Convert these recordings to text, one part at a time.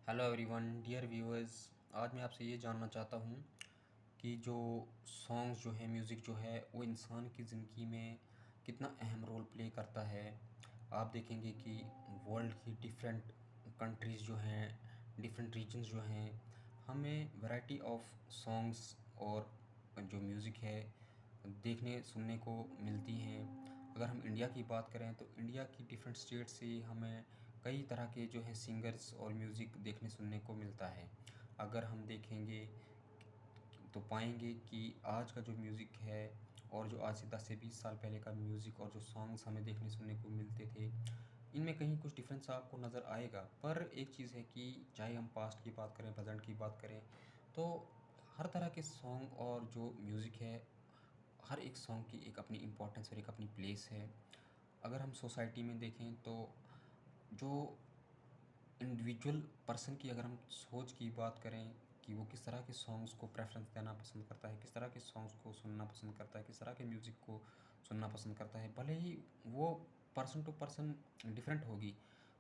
Hello everyone dear viewers. आज मैं आपसे ये जानना चाहता हूँ कि जो सॉन्ग्स जो है म्यूज़िक जो है वो इंसान की ज़िंदगी में कितना अहम रोल प्ले करता है। आप देखेंगे कि वर्ल्ड की डिफरेंट कंट्रीज़ जो हैं, डिफरेंट रीजन्स जो हैं, हमें वैरायटी ऑफ सॉन्ग्स और जो म्यूज़िक है देखने सुनने को मिलती हैं। अगर हम इंडिया की बात करें तो इंडिया की डिफरेंट स्टेट से हमें कई तरह के जो है सिंगर्स और म्यूज़िक देखने सुनने को मिलता है। अगर हम देखेंगे तो पाएंगे कि आज का जो म्यूज़िक है और जो आज से 10 से 20 साल पहले का म्यूज़िक और जो सॉन्ग्स हमें देखने सुनने को मिलते थे, इनमें कहीं कुछ डिफरेंस आपको नज़र आएगा। पर एक चीज़ है कि चाहे हम पास्ट की बात करें, प्रेजेंट की बात करें, तो हर तरह के सॉन्ग और जो म्यूज़िक है, हर एक सॉन्ग की एक अपनी इम्पोर्टेंस और एक अपनी प्लेस है। अगर हम सोसाइटी में देखें तो जो इंडिविजुअल पर्सन की अगर हम सोच की बात करें कि वो किस तरह के सॉन्ग्स को प्रेफ़रेंस देना पसंद करता है, किस तरह के सॉन्ग्स को सुनना पसंद करता है, किस तरह के म्यूज़िक को सुनना पसंद करता है, भले ही वो पर्सन टू पर्सन डिफरेंट होगी,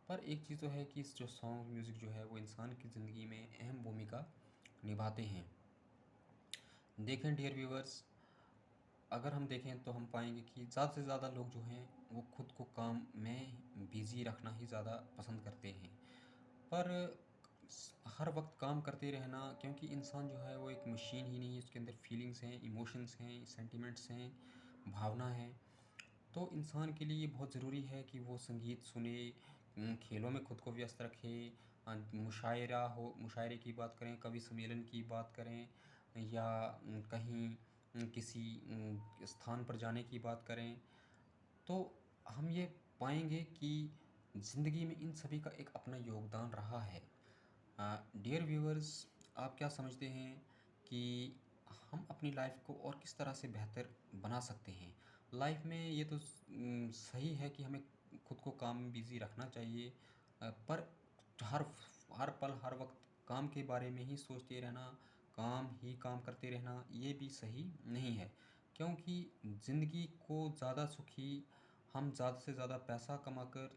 पर एक चीज़ तो है कि इस जो सॉन्ग म्यूज़िक जो है वो इंसान की ज़िंदगी में अहम भूमिका निभाते हैं। देखें डियर व्यूअर्स, अगर हम देखें तो हम पाएँगे कि ज़्यादा से ज़्यादा लोग जो हैं वो खुद को काम में बिज़ी रखना ही ज़्यादा पसंद करते हैं। पर हर वक्त काम करते रहना, क्योंकि इंसान जो है वो एक मशीन ही नहीं है, उसके अंदर फीलिंग्स हैं, इमोशंस हैं, सेंटिमेंट्स हैं, भावना है। तो इंसान के लिए ये बहुत ज़रूरी है कि वो संगीत सुने, खेलों में खुद को व्यस्त रखे, मुशायरा हो, मुशायरे की बात करें, कवि सम्मेलन की बात करें, या कहीं किसी स्थान पर जाने की बात करें, तो हम ये पाएंगे कि ज़िंदगी में इन सभी का एक अपना योगदान रहा है। डियर व्यूअर्स, आप क्या समझते हैं कि हम अपनी लाइफ को और किस तरह से बेहतर बना सकते हैं? लाइफ में ये तो सही है कि हमें खुद को काम में बिज़ी रखना चाहिए, पर हर हर पल हर वक्त काम के बारे में ही सोचते रहना, काम ही काम करते रहना, ये भी सही नहीं है। क्योंकि ज़िंदगी को ज़्यादा सुखी हम ज़्यादा से ज़्यादा पैसा कमाकर,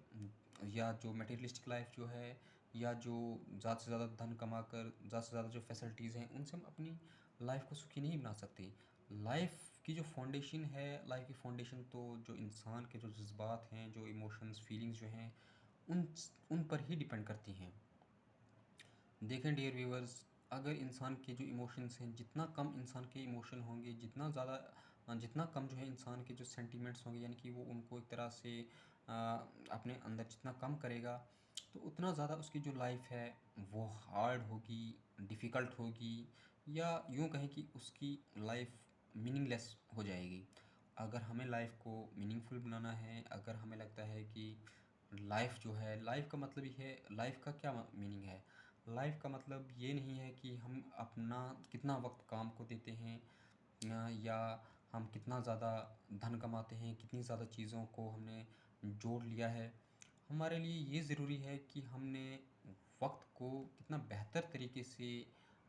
या जो मटेरियलिस्टिक लाइफ जो है, या जो ज़्यादा से ज़्यादा धन कमाकर, ज़्यादा से ज़्यादा जो फैसिलिटीज़ हैं, उनसे हम अपनी लाइफ को सुखी नहीं बना सकते। लाइफ की जो फाउंडेशन है, लाइफ की फाउंडेशन तो जो इंसान के जो जज्बात हैं, जो इमोशंस फीलिंग्स जो हैं, उन उन पर ही डिपेंड करती हैं। देखें डियर व्यूअर्स, अगर इंसान के जो इमोशंस हैं, जितना कम इंसान के इमोशन होंगे, जितना कम जो है इंसान के जो सेंटिमेंट्स होंगे, यानी कि वो उनको एक तरह से अपने अंदर जितना कम करेगा, तो उतना ज़्यादा उसकी जो लाइफ है वो हार्ड होगी, डिफ़िकल्ट होगी, या यूँ कहें कि उसकी लाइफ मीनिंगलेस हो जाएगी। अगर हमें लाइफ को मीनिंगफुल बनाना है, अगर हमें लगता है कि लाइफ जो है, लाइफ का मतलब ये है, लाइफ का क्या मीनिंग है? लाइफ का मतलब ये नहीं है कि हम अपना कितना वक्त काम को देते हैं, या हम कितना ज़्यादा धन कमाते हैं, कितनी ज़्यादा चीज़ों को हमने जोड़ लिया है। हमारे लिए ये ज़रूरी है कि हमने वक्त को कितना बेहतर तरीके से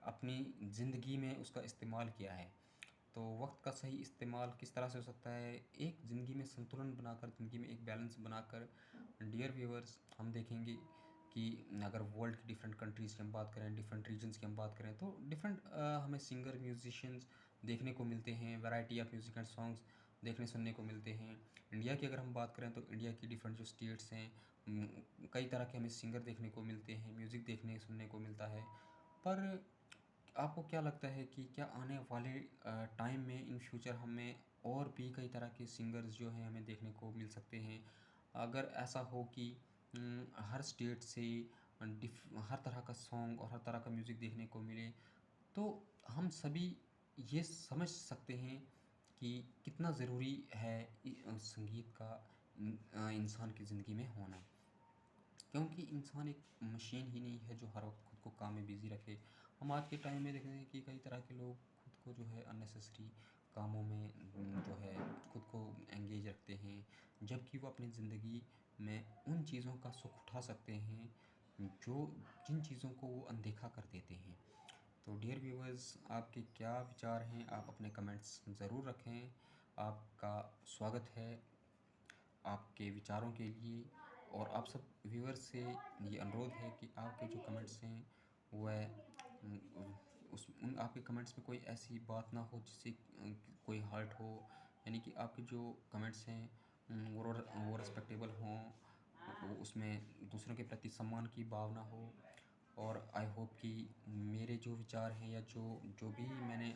अपनी ज़िंदगी में उसका इस्तेमाल किया है। तो वक्त का सही इस्तेमाल किस तरह से हो सकता है, एक ज़िंदगी में संतुलन बनाकर, ज़िंदगी में एक बैलेंस बनाकर। डियर व्यूअर्स, हम देखेंगे कि अगर वर्ल्ड की डिफरेंट कंट्रीज़ की हम बात करें, डिफरेंट रीजन्स की हम बात करें, तो डिफरेंट हमें सिंगर म्यूजिशियंस देखने को मिलते हैं, variety of music and songs देखने सुनने को मिलते हैं। इंडिया की अगर हम बात करें तो इंडिया की डिफरेंट जो स्टेट्स हैं, कई तरह के हमें सिंगर देखने को मिलते हैं, म्यूज़िक देखने सुनने को मिलता है। पर आपको क्या लगता है कि क्या आने वाले टाइम में इन फ्यूचर हमें और भी कई तरह के सिंगर्स जो हैं हमें देखने को मिल सकते हैं? अगर ऐसा हो कि हर स्टेट से हर तरह का सॉन्ग और हर तरह का म्यूज़िक देखने को मिले, तो हम सभी ये समझ सकते हैं कि कितना ज़रूरी है संगीत का इंसान की ज़िंदगी में होना। क्योंकि इंसान एक मशीन ही नहीं है जो हर वक्त खुद को काम में बिज़ी रखे। हम आज के टाइम में देख रहे हैं कि कई तरह के लोग खुद को जो है अननेसेसरी कामों में जो है खुद को एंगेज रखते हैं, जबकि वो अपनी ज़िंदगी में उन चीज़ों का सुख उठा सकते हैं जो जिन चीज़ों को वो अनदेखा कर देते हैं। तो डियर व्यूअर्स, आपके क्या विचार हैं? आप अपने कमेंट्स ज़रूर रखें। आपका स्वागत है आपके विचारों के लिए। और आप सब व्यूअर्स से ये अनुरोध है कि आपके जो कमेंट्स हैं वह उस उन आपके कमेंट्स में कोई ऐसी बात ना हो जिससे कोई हर्ट हो, यानी कि आपके जो कमेंट्स हैं वो रिस्पेक्टेबल हों, वो उसमें दूसरों के प्रति सम्मान की भावना हो। और आई होप कि मेरे जो विचार हैं या जो जो भी मैंने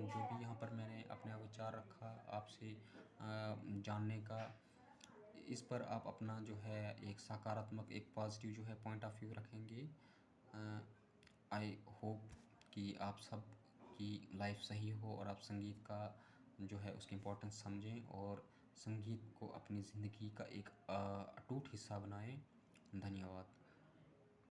जो भी यहाँ पर मैंने अपना विचार रखा आपसे जानने का, इस पर आप अपना जो है एक सकारात्मक एक पॉजिटिव जो है पॉइंट ऑफ व्यू रखेंगे। आई होप कि आप सब की लाइफ सही हो और आप संगीत का जो है उसकी इम्पोर्टेंस समझें और संगीत को अपनी ज़िंदगी का एक अटूट हिस्सा बनाएं। धन्यवाद।